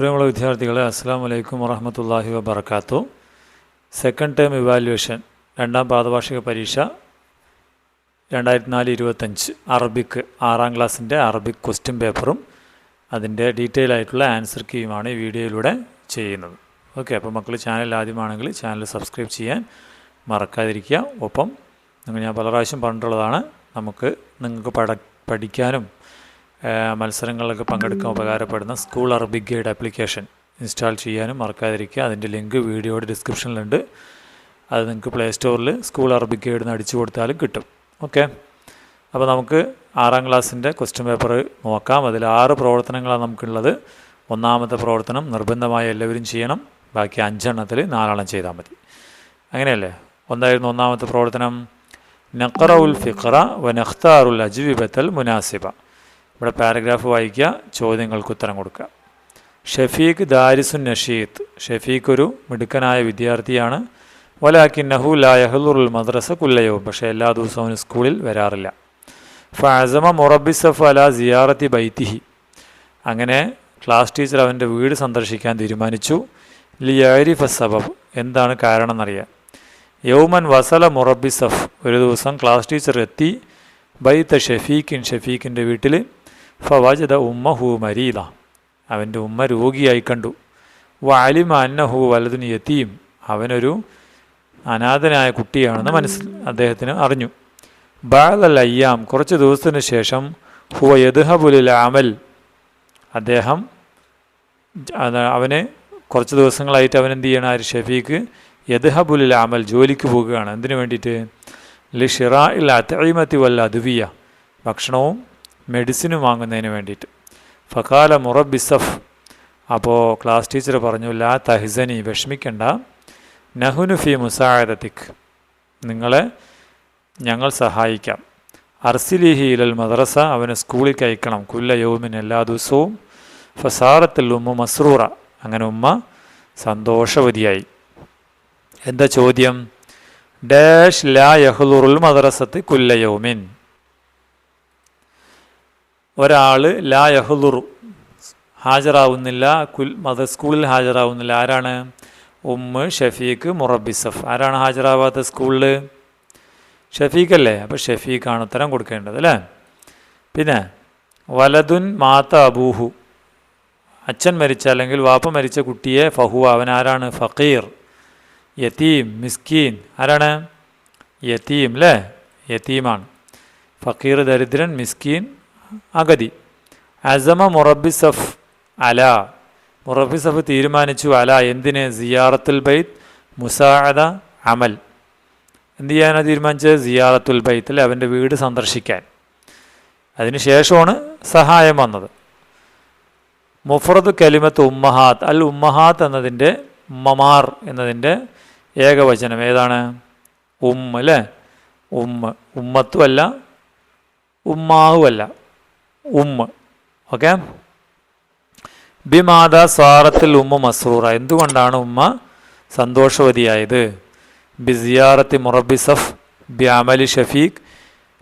പ്രിയമുള്ള വിദ്യാർത്ഥികളെ, അസ്സലാമു അലൈക്കും വറഹ്മത്തുള്ളാഹി വബറകാതുഹു. സെക്കൻഡ് ടേം ഇവാലുവേഷൻ രണ്ടാം പാദവാർഷിക പരീക്ഷ 2004-25 അറബിക്ക് 6ാം ക്ലാസ്സിൻ്റെ അറബിക് ക്വസ്റ്റ്യൻ പേപ്പറും അതിൻ്റെ ഡീറ്റെയിൽ ആയിട്ടുള്ള ആൻസർ കീയുമാണ് ഈ വീഡിയോയിലൂടെ ചെയ്യുന്നത്. ഓക്കെ, അപ്പോൾ മക്കൾ ചാനൽ ആദ്യമാണെങ്കിൽ ചാനൽ സബ്സ്ക്രൈബ് ചെയ്യാൻ മറക്കാതിരിക്കുക. ഒപ്പം ഞാൻ പല പ്രാവശ്യം പറഞ്ഞിട്ടുള്ളതാണ്, നിങ്ങൾക്ക് പഠിക്കാനും മത്സരങ്ങളിലൊക്കെ പങ്കെടുക്കാൻ ഉപകാരപ്പെടുന്ന school Arabic guide application install ചെയ്യാനും മറക്കാതിരിക്കുക. അതിൻ്റെ ലിങ്ക് വീഡിയോയുടെ ഡിസ്ക്രിപ്ഷനിലുണ്ട്. അത് നിങ്ങൾക്ക് പ്ലേ സ്റ്റോറിൽ സ്കൂൾ അറബിക് ഗൈഡ് എന്ന് അടിച്ചു കൊടുത്താലും കിട്ടും. ഓക്കെ, അപ്പോൾ നമുക്ക് 6ാം ക്ലാസ്സിൻ്റെ ക്വസ്റ്റ്യൻ പേപ്പർ നോക്കാം. അതിൽ 6 പ്രവർത്തനങ്ങളാണ് നമുക്കുള്ളത്. ഒന്നാമത്തെ പ്രവർത്തനം നിർബന്ധമായി എല്ലാവരും ചെയ്യണം. ബാക്കി 5 എണ്ണത്തിൽ 4 എണ്ണം ചെയ്താൽ മതി. അങ്ങനെയല്ലേ? എന്തായിരുന്നു ഒന്നാമത്തെ പ്രവർത്തനം? നഖറഉൽ ഫിഖറ വ നഖ്താറുൽ അജ്വിബത്തൽ മുനാസിബ. ഇവിടെ പാരഗ്രാഫ് വായിക്കുക, ചോദ്യങ്ങൾക്ക് ഉത്തരം കൊടുക്കുക. ഷഫീഖ് ദാരിസുൻ നഷീത്ത്. ഷഫീഖ് ഒരു മിടുക്കനായ വിദ്യാർത്ഥിയാണ്. വലാകിന്നഹു ലാ യഹ്ളുറുൽ മദ്രസ കുല്ലയൗം. പക്ഷേ എല്ലാ ദിവസവും സ്കൂളിൽ വരാറില്ല. ഫഅസമ മുറബ്ബിസഫ് അലാ സിയാറത്തി ബൈത്തിഹി. അങ്ങനെ ക്ലാസ് ടീച്ചർ അവൻ്റെ വീട് സന്ദർശിക്കാൻ തീരുമാനിച്ചു. ലിയഅരിഫ സബബ്. എന്താണ് കാരണം എന്നറിയാം. യൗമൻ വസല മുറബ്ബിസഫ്. ഒരു ദിവസം ക്ലാസ് ടീച്ചർ എത്തി. ബൈത്ത ഷഫീഖിൻ്റെ വീട്ടിൽ. ഫവജദ ഉമ്മഹു മരീദ. അവൻ്റെ ഉമ്മ രോഗിയായി കണ്ടു. വഅലിമ അന്നഹു വലതുൻ യതീം. അവനൊരു അനാഥനായ കുട്ടിയാണെന്ന് അദ്ദേഹത്തിന് അറിഞ്ഞു. ബഅദൽ അയ്യാം. കുറച്ച് ദിവസത്തിന് ശേഷം ഹുവ യദ്ഹബു ലിൽ അമൽ. അവന് കുറച്ച് ദിവസങ്ങളായിട്ട് അവൻ എന്ത് ചെയ്യണം? ഷഫീഖ് യദ്ഹബു ലിൽ അമൽ, ജോലിക്ക് പോകുകയാണ്. എന്തിനു വേണ്ടിയിട്ട്? ലിഷിറാഇൽ അത്ഇമതി വൽ അദ്വിയ. ഭക്ഷണവും മെഡിസിനും വാങ്ങുന്നതിന് വേണ്ടിയിട്ട്. ഫഖാല മുറബ്ബിസഫ്. അപ്പോൾ ക്ലാസ് ടീച്ചർ പറഞ്ഞു, ലാ തഹ്സനി, വിഷമിക്കണ്ട. നഹുനു ഫി മുസാഅദതിക്, നിങ്ങളെ ഞങ്ങൾ സഹായിക്കാം. അർസിലിഹി ഇലൽ മദ്രസ, അവനെ സ്കൂളിൽ അയക്കണം. കുല്ല യൗമിൻ, എല്ലാ ദിവസവും. ഫസാറത്തുൽ ഉമ്മ മസ്റൂറ. അങ്ങനെ ഉമ്മ സന്തോഷവതിയായി. എന്താ ചോദ്യം? ഡാഷ് ലാ യഹ്ളുറുൽ മദ്രസത്ത് കുല്ല യൗമിൻ. ഒരാൾ ലാ യഹ്ളുറു, ഹാജരാവുന്നില്ല, സ്കൂളിൽ ഹാജരാവുന്നില്ല. ആരാണ്? ഉമ്മ, ഷഫീഖ്, മുറബ്ബിസഫ്. ആരാണ് ഹാജരാവാത്ത സ്കൂളിൽ? ഷഫീഖ് അല്ലേ? അപ്പോൾ ഷഫീഖാണ് ഉത്തരം കൊടുക്കേണ്ടത് അല്ലേ? പിന്നെ വലതുൻ മാത്ത അബൂഹു. അച്ഛൻ മരിച്ച അല്ലെങ്കിൽ വാപ്പ മരിച്ച കുട്ടിയെ ഫഹുവ, അവൻ ആരാണ്? ഫഖീർ. യതീം, മിസ്കീൻ. ആരാണ്? യതീം അല്ലേ? യതീമാണ്. ഫഖീർ ദരിദ്രൻ, മിസ്കീൻ അഗതി. അസമ മുറബ്ബിസഫ് അല. മുറബ്ബിസഫ് തീരുമാനിച്ചു. അല എന്തിന്? സിയാറത്തുൽ ബൈത്ത് മുസാഅദ അമൽ. എന്ത് ചെയ്യാനാണ് തീരുമാനിച്ചത്? സിയാറത്തുൽ ബൈത്ത് അല്ലേ? അവൻ്റെ വീട് സന്ദർശിക്കാൻ. അതിന് ശേഷമാണ് സഹായം വന്നത്. മുഫ്രദ് കലിമത്ത് ഉമ്മഹാത്ത്. അൽ ഉമ്മഹാത്ത് എന്നതിൻ്റെ, ഉമ്മമാർ എന്നതിൻ്റെ ഏകവചനം ഏതാണ്? ഉമ്മ അല്ലേ? ഉമ്മ. ഉമ്മത്തുമല്ല, ഉമ്മാവുമല്ല, ഉമ്മ. ഓക്കെ. ബിമാദ സ്വാറത്തിൽ ഉമ്മ മസ്റൂറ. എന്തുകൊണ്ടാണ് ഉമ്മ സന്തോഷവതിയായത്? ബി സിയാറത്തി മുറബ്ബിസഫ്, ബി അമലി ഷഫീഖ്,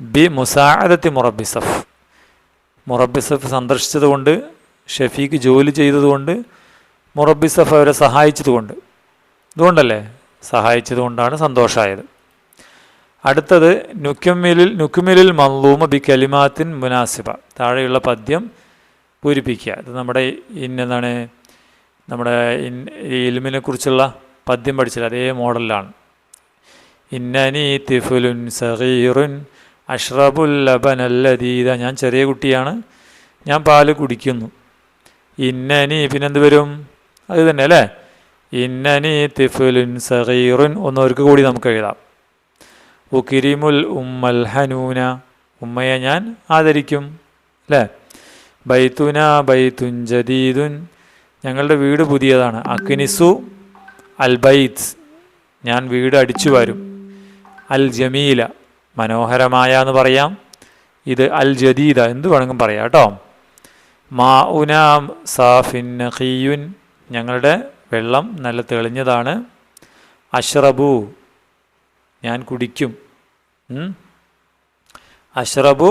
ബി മുസാഅദത്തി മുറബ്ബിസഫ്. മുറബ്ബിസഫ് സന്ദർശിച്ചതുകൊണ്ട്, ഷഫീഖ് ജോലി ചെയ്തതുകൊണ്ട്, മുറബ്ബിസഫ് അവരെ സഹായിച്ചതുകൊണ്ട്. ഇതുകൊണ്ടല്ലേ? സഹായിച്ചതുകൊണ്ടാണ് സന്തോഷമായത്. അടുത്തത് നുക്മിലിൽ മൻലൂമ ബി കലിമാത്തിൻ മുനാസിബ. താഴെയുള്ള പദ്യം പൂരിപ്പിക്കുക. ഇത് എന്താണ് നമ്മുടെ ഇൽമിനെ കുറിച്ചുള്ള പദ്യം പഠിച്ചില്ല, അതേ മോഡലിലാണ്. ഇന്നനി തിഫുലുൻ സഗീറുൻ അഷ്റബുൽ ലബനല്ലദീദ. ഞാൻ ചെറിയ കുട്ടിയാണ്, ഞാൻ പാല് കുടിക്കുന്നു. ഇന്നനി, പിന്നെന്ത് വരും? അത് തന്നെ അല്ലേ? ഇന്നനി തിഫുലുൻ സഗീറുൻ. ഒന്നവർക്ക് കൂടി നമുക്ക് എഴുതാം. ഉക്കിരിമുൽ ഉമ്മൽ ഹനൂന. ഉമ്മയെ ഞാൻ ആദരിക്കും അല്ലേ? ബൈത്തുന ബൈത്തുൻ ജദീദുൻ. ഞങ്ങളുടെ വീട് പുതിയതാണ്. അക്നിസു അൽ ബൈത്ത്. ഞാൻ വീട് അടിച്ചു വരും. അൽ ജമീല, മനോഹരമായ എന്ന് പറയാം. ഇത് അൽ ജദീദ, എന്ത് വേണമെങ്കിലും പറയാം കേട്ടോ. മാ ഉന സാഫിൻ നഖിയുൻ. ഞങ്ങളുടെ വെള്ളം നല്ല തെളിഞ്ഞതാണ്. അഷ്റബു, ഞാൻ കുടിക്കും. അഷ്റബു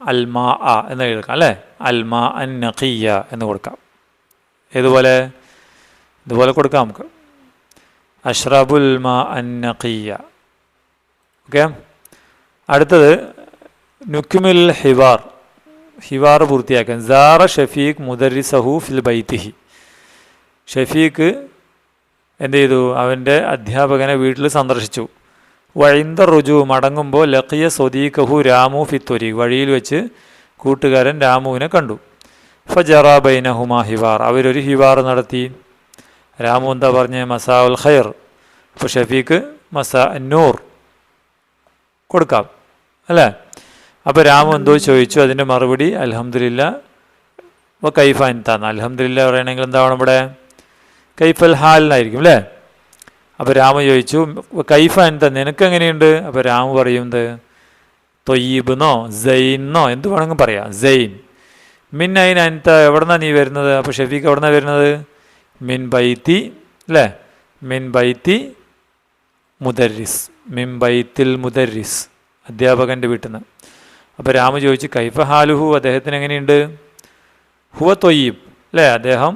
അൽമാ അ എന്ന് എഴുതാം അല്ലേ, അൽമാ അൻ നഖിയ എന്ന് കൊടുക്കാം. ഇതുപോലെ കൊടുക്കാം നമുക്ക്, അഷ്റബുൽ മാ അൻ നഖിയ. ഓക്കെ, അടുത്തത് നുക്മിൽ ഹിവാർ പൂർത്തിയാക്കാൻ. സാറ ഷഫീഖ് മുദരിസഹു ഫിൽ ബൈത്തിഹി. ഷഫീഖ് എന്ത് ചെയ്തു? അവൻ്റെ അധ്യാപകനെ വീട്ടിൽ സന്ദർശിച്ചു. വഴിന്ദ റുജു, മടങ്ങുമ്പോൾ ലഖിയ സ്വദീഖഹു രാമു ഫിത്തൊരി, വഴിയിൽ വെച്ച് കൂട്ടുകാരൻ രാമുവിനെ കണ്ടു. ഫജറ ബൈനഹുമാ ഹിവാർ, അവരൊരു ഹിവാർ നടത്തി. രാമു എന്താ പറഞ്ഞ്? മസാ ഉൽ ഖൈർ. അപ്പോൾ ഷഫീഖ് മസാ നൂർ കൊടുക്കാം അല്ലേ. അപ്പോൾ രാമു എന്തോ ചോദിച്ചു, അതിൻ്റെ മറുപടി അൽഹംദുലില്ലാ വ കൈഫ അൻതാന്ന്. അൽഹംദുലില്ലാ പറയണമെങ്കിൽ എന്താവണം ഇവിടെ? കൈഫൽ ഹാലിനായിരിക്കും അല്ലേ. അപ്പോൾ രാമു ചോദിച്ചു കൈഫ അൻത, നിനക്കെങ്ങനെയുണ്ട്? അപ്പോൾ രാമു പറയുന്നത് തൊയ്യീബെന്നോ സൈനെന്നോ എന്ത് വേണമെങ്കിലും പറയാം. സൈൻ. മിൻ അയിൻ അൻത, എവിടെന്നാ നീ വരുന്നത്? അപ്പോൾ ഷഫീഖ് എവിടെന്നാ വരുന്നത്? മിൻ ബൈത്തി അല്ലേ, മിൻ ബൈത്തി മുദരിസ്, മിൻ ബൈത്തിൽ മുദരിസ്, അധ്യാപകൻ്റെ വീട്ടിൽ നിന്ന്. അപ്പോൾ രാമു ചോദിച്ചു കൈഫ ഹാലുഹു, അദ്ദേഹത്തിന് എങ്ങനെയുണ്ട്? ഹുവ തൊയ്യീബ് അല്ലേ, അദ്ദേഹം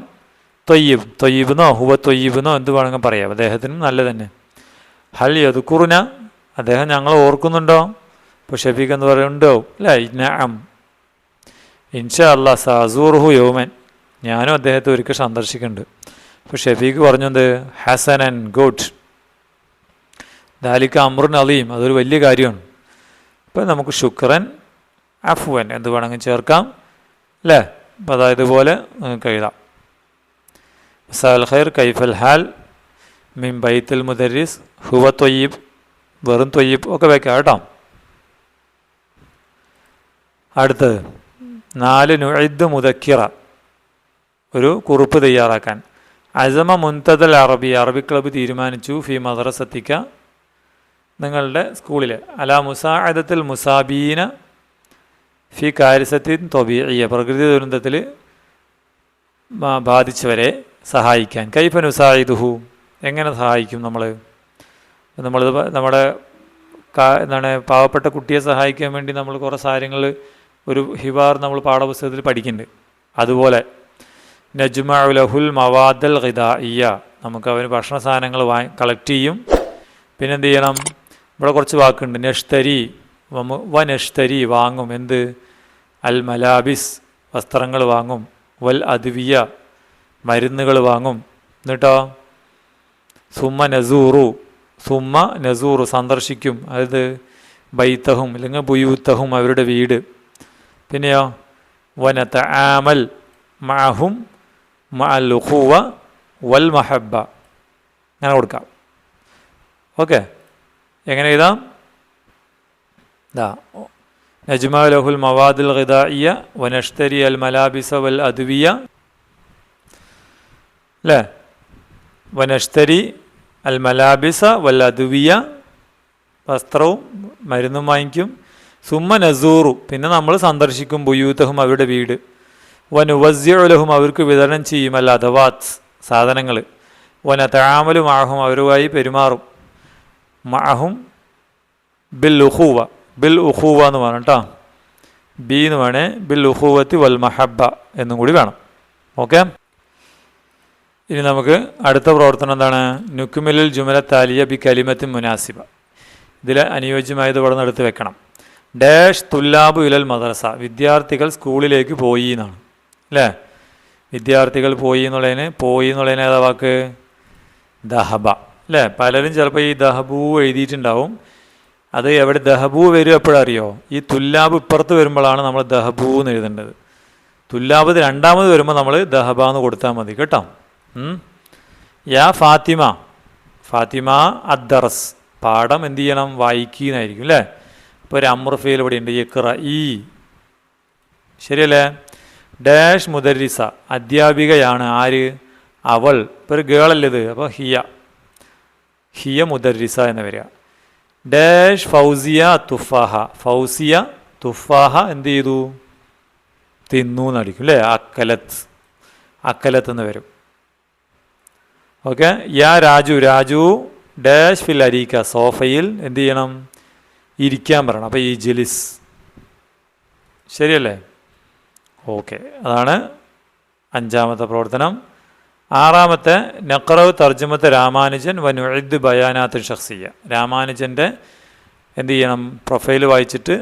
തൊയ്യീബെന്നോ ഹുവ തൊയ്യീബെന്നോ എന്ത് വേണമെങ്കിൽ പറയാം, അദ്ദേഹത്തിനും നല്ല തന്നെ. ഹൽ യദ്കുറുന, അദ്ദേഹം ഞങ്ങൾ ഓർക്കുന്നുണ്ടോ? അപ്പോൾ ഷഫീഖ് എന്ന് പറയുന്നുണ്ടോ അല്ലേ, നഅം ഇൻഷാ അല്ലാ സഅസൂറുഹു യൗമൻ, ഞാനും അദ്ദേഹത്തെ ഒരിക്കൽ സന്ദർശിക്കുന്നുണ്ട്. അപ്പോൾ ഷഫീഖ് പറഞ്ഞത് ഹസനൻ, ഗുഡ്, ദാലിക അമ്രുൻ അലീം, അതൊരു വലിയ കാര്യമാണ്. അപ്പോൾ നമുക്ക് ശുക്രൻ അഫ്വൻ എന്ത് വേണമെങ്കിൽ ചേർക്കാം അല്ലേ. അപ്പോൾ അതായത് പോലെ നിങ്ങൾക്ക് എഴുതാം. മസാൽ ഖൈർ കൈഫൽ ഹാൽ മിൻ ബൈത്തുൽ മുദരിസ് ഹുവ തൊയ്യീബ്, വെറും തൊയ്യീബ് ഒക്കെ വയ്ക്കാം കേട്ടോ. അടുത്തത് 4 നുഇദ് മുദക്കിറ, ഒരു കുറിപ്പ് തയ്യാറാക്കാൻ. അസമ മുൻതദൽ അറബി, അറബി ക്ലബ്ബ് തീരുമാനിച്ചു. ഫി മദ്രസത്തിക്ക, നിങ്ങളുടെ സ്കൂളിൽ, അലാ മുസാഅദത്തിൽ മുസാബീന ഫി കാരിസത്തിൻ തൊബീഇയ്യ, പ്രകൃതി ദുരന്തത്തിൽ ബാധിച്ചവരെ സഹായിക്കാൻ. കൈഫ നുസായിദുഹു, എങ്ങനെ സഹായിക്കും നമ്മളിത് നമ്മുടെ എന്താണ് പാവപ്പെട്ട കുട്ടിയെ സഹായിക്കാൻ വേണ്ടി നമ്മൾ കുറേ കാര്യങ്ങൾ ഒരു ഹിവാർ നമ്മൾ പാഠപുസ്തകത്തിൽ പഠിക്കുന്നുണ്ട്. അതുപോലെ നജ്മഉ ലഹുൽ മവാദൽ ഗിദാഇയ്യ, നമുക്ക് അവന് ഭക്ഷണ സാധനങ്ങൾ കളക്ട് ചെയ്യും. പിന്നെ എന്ത് ചെയ്യണം? ഇവിടെ കുറച്ച് വാക്കുണ്ട്. നഷ്തരി നഷ്തരി, വാങ്ങും. എന്ത്? അൽ മലാബിസ്, വസ്ത്രങ്ങൾ വാങ്ങും. വൽ അദ്വിയ, മരുന്നുകൾ വാങ്ങും. എന്നിട്ടോ സുമ്മ നസൂറു, സന്ദർശിക്കും. അതായത് ബൈത്തഹും അല്ലെങ്കിൽ ബുയൂത്തഹും, അവരുടെ വീട്. പിന്നെയോ വനതആമൽ മഅഹും മഅൽ ഉഖുവ വൽ മഹബ്ബ, അങ്ങനെ കൊടുക്കാം. ഓക്കെ, എങ്ങനെ എഴുതാം? നജ്മഉ ലഹുൽ മവാദിൽ ഗിദാഇയ്യ വനഷ്തരി അൽ മലാബിസ വൽ അദ്വിയ അല്ലേ, വനഷ്തരി അൽ മലാബിസ വൽ അദ്വിയ, വസ്ത്രവും മരുന്നും വാങ്ങിക്കും. സുമ്മ നസൂറു, പിന്നെ നമ്മൾ സന്ദർശിക്കും. ബുയൂത്തഹും, അവരുടെ വീട്. വനുവസ്സിഉ ലഹും, അവർക്ക് വിതരണം ചെയ്യും. അൽ അദവാത്ത്, സാധനങ്ങൾ. വനതആമലു മഅഹും, അവരുമായി പെരുമാറും. മഅഹും ബിൽ ഉഖൂവ എന്ന് വേണം കേട്ടോ, ബി എന്ന് വേണേ. ബിൽ ഉഖൂവത്തി വൽ മഹബ്ബ എന്നും കൂടി വേണം. ഓക്കെ, ഇനി നമുക്ക് അടുത്ത പ്രവർത്തനം എന്താണ്? നുക്മിലുൽ ജുമല താലിയ ബി കലിമത്തിൻ മുനാസിബ, ഇതിൽ അനുയോജ്യമായത് ഇവിടെ നിന്ന് എടുത്ത് വെക്കണം. ഡാഷ് തുല്ലാബു ഇലൽ മദ്രസ, വിദ്യാർത്ഥികൾ സ്കൂളിലേക്ക് പോയി എന്നാണ് അല്ലേ. വിദ്യാർത്ഥികൾ പോയി എന്നുള്ളതിന് ഏതാ വാക്ക്? ദഹബ അല്ലേ. പലരും ചിലപ്പോൾ ഈ ദഹബൂ എഴുതിയിട്ടുണ്ടാവും. അത് എവിടെ ദഹബൂ വരും എപ്പോഴറിയോ? ഈ തുല്ലാബ് ഇപ്പുറത്ത് വരുമ്പോഴാണ് നമ്മൾ ദഹബൂ എന്ന് എഴുതേണ്ടത്. തുല്ലാബ് രണ്ടാമത് വരുമ്പോൾ നമ്മൾ ദഹബ എന്ന് കൊടുത്താൽ മതി കേട്ടോ. യാ ഫാത്തിമ അദ്ദറസ്, പാഠം എന്ത് ചെയ്യണം? വായിക്കുന്നതായിരിക്കും അല്ലേ. ഇപ്പോൾ ഒരു അമ്രുഫയിൽ ഇവിടെ ഉണ്ട്, ഇഖ്റ ഈ, ശരിയല്ലേ. ഡാഷ് മുദരിസ, അധ്യാപികയാണ്. ആര്? അവൾ. ഇപ്പോൾ ഒരു ഗേളല്ലേ ഇത്, അപ്പോൾ ഹിയ മുദരിസ എന്ന് വരിക. ഡാഷ് ഫൗസിയ തുഫാഹ എന്ത് ചെയ്തു? തിന്നു എന്നടിക്കും അല്ലേ. അക്കലത്ത് എന്ന് വരും. ഓക്കെ, യാ രാജു ഡാഷ് ഫിൽ അരീക്ക, സോഫയിൽ എന്ത് ചെയ്യണം? ഇരിക്കാൻ പറയണം. അപ്പോൾ ഈ ജിലിസ്, ശരിയല്ലേ? ഓക്കെ, അതാണ് അഞ്ചാമത്തെ പ്രവർത്തനം. ആറാമത്തെ നഖറവ് തർജ്ജമത്തെ രാമാനുജൻ വനുഇദ് ബയാനാത്ത് ഷഖ്സിയ. രാമാനുജൻ്റെ എന്ത് ചെയ്യണം? പ്രൊഫൈൽ വായിച്ചിട്ട്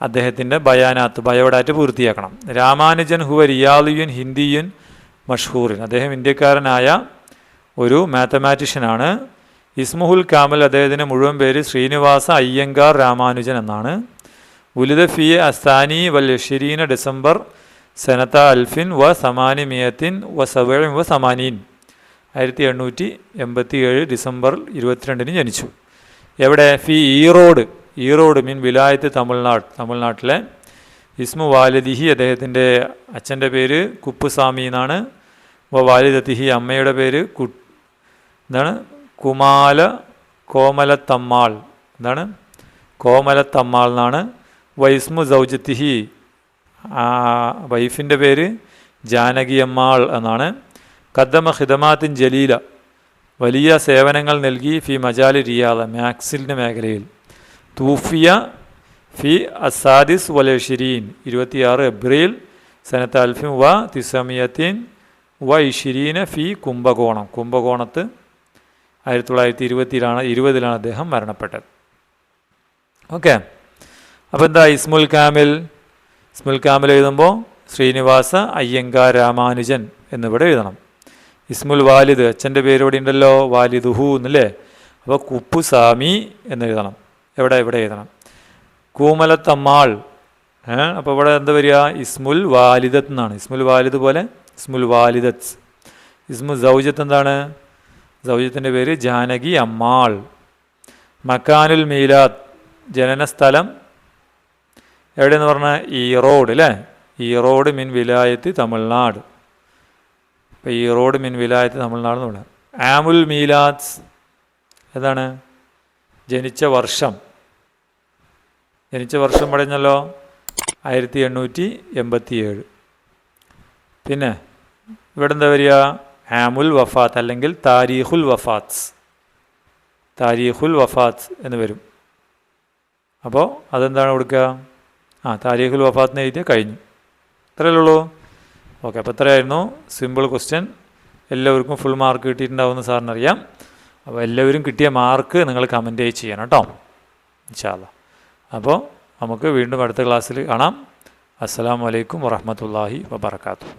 അദ്ദേഹത്തിൻ്റെ ബയാനാത്ത് ബയോഡാറ്റ പൂർത്തിയാക്കണം. രാമാനുജൻ ഹുവ റിയാലിയുൻ ഹിന്ദിയുൻ മഷ്ഹൂറിൻ. അദ്ദേഹം ഇന്ത്യക്കാരനായ ഒരു മാത്തമാറ്റീഷ്യനാണ്. ഇസ്മുഹുൽ കാമൽ, അദ്ദേഹത്തിൻ്റെ മുഴുവൻ പേര് ശ്രീനിവാസ അയ്യങ്കാർ രാമാനുജൻ എന്നാണ്. ഉലിദ ഫി അസ്താനി വൽ യഷീരീന ഡിസംബർ സനത്ത അൽഫിൻ വ സമാനി മിയത്തിൻ വ സബഇൻ വ സമാനീൻ. 1887 ഡിസംബർ 22 ജനിച്ചു. എവിടെ? ഫി ഈറോഡ്. ഈറോഡ് മീൻ വിലായത്ത് തമിഴ്നാട്, തമിഴ്നാട്ടിലെ. ഇസ്മു വാലിദിഹി, അദ്ദേഹത്തിൻ്റെ അച്ഛൻ്റെ പേര് കുപ്പുസ്വാമി എന്നാണ്. വ വാലിദത്തിഹി, അമ്മയുടെ പേര് എന്താണ്? കോമലത്തമ്മാൾ. എന്താണ്? കോമലത്തമ്മാൾ എന്നാണ്. വൈസ്മു സൗജത്തിഹി, വൈഫിൻ്റെ പേര് ജാനകിയമ്മാൾ എന്നാണ്. ഖദ്ദമ ഖിദമാത്തിൻ ജലീല, വലിയ സേവനങ്ങൾ നൽകി. ഫി മജാലി റിയാദ, മാക്സിലിൻ്റെ മേഖലയിൽ. തൂഫിയ ഫി അസാദിസ് വൽ 26 ഏപ്രിൽ സനത്ത് അൽഫിൻ വ തിസമിയത്തിൻ വ 20 ഫി കുംഭകോണം. കുംഭകോണത്ത് 1920 അദ്ദേഹം മരണപ്പെട്ടത്. ഓക്കെ, അപ്പോൾ എന്താ ഇസ്മുൽ കാമിൽ? ഇസ്മുൽ കാമിൽ എഴുതുമ്പോൾ ശ്രീനിവാസ അയ്യങ്കാർ രാമാനുജൻ എന്നിവിടെ എഴുതണം. ഇസ്മുൽ വാലിദ്, അച്ഛൻ്റെ പേര് ഇവിടെ ഉണ്ടല്ലോ, വാലിദുഹു എന്നല്ലേ. അപ്പോൾ കുപ്പുസ്വാമി എന്നെഴുതണം. ഇവിടെ എഴുതണം. കൂമലത്തമ്മാൾ. അപ്പോൾ ഇവിടെ എന്താ വരിക? ഇസ്മുൽ വാലിദത്ത് എന്നാണ്. ഇസ്മുൽ വാലിദ് പോലെ ഇസ്മുൽ വാലിദത്ത്. ഇസ്മു സൗജത്ത് എന്താണ്? സൗജത്തിൻ്റെ പേര് ജാനകി അമ്മാൾ. മക്കാനുൽ മീലാദ്, ജനനസ്ഥലം എവിടെയെന്ന് പറഞ്ഞാൽ ഈറോഡ് അല്ലേ. ഈറോഡ് മിൻ വിലായത്ത് തമിഴ്നാട്. അപ്പോൾ ഈറോഡ് മിൻ വിലായത്ത് തമിഴ്നാട് എന്ന് പറയാം. ആമുൽ മീലാദ് ഏതാണ്? ജനിച്ച വർഷം. ജനിച്ച വർഷം പറഞ്ഞല്ലോ 1887. പിന്നെ ഇവിടെ എന്താ വരിക? ആമുൽ വഫാത്ത് അല്ലെങ്കിൽ താരീഖുൽ വഫാത്ത്. താരീഖുൽ വഫാത്ത് എന്ന് വരും. അപ്പോൾ അതെന്താണ് കൊടുക്കുക? താരീഖുൽ വഫാത്തിന് എഴുതിയാൽ കഴിഞ്ഞു. ഇത്രയല്ലേ ഉള്ളൂ. ഓക്കെ, അപ്പോൾ ഇത്രയായിരുന്നു സിമ്പിൾ ക്വസ്റ്റ്യൻ. എല്ലാവർക്കും ഫുൾ മാർക്ക് കിട്ടിയിട്ടുണ്ടാവുമെന്ന് സാറിനറിയാം. അപ്പോൾ എല്ലാവരും കിട്ടിയ മാർക്ക് നിങ്ങൾ കമൻറ്റ് ചെയ്യണം കേട്ടോ, ഇൻഷാ അല്ലാഹ്. അപ്പോൾ നമുക്ക് വീണ്ടും അടുത്ത ക്ലാസ്സിൽ കാണാം. അസ്സലാമു അലൈക്കും വറഹ്മത്തുള്ളാഹി വബറകാതുഹു.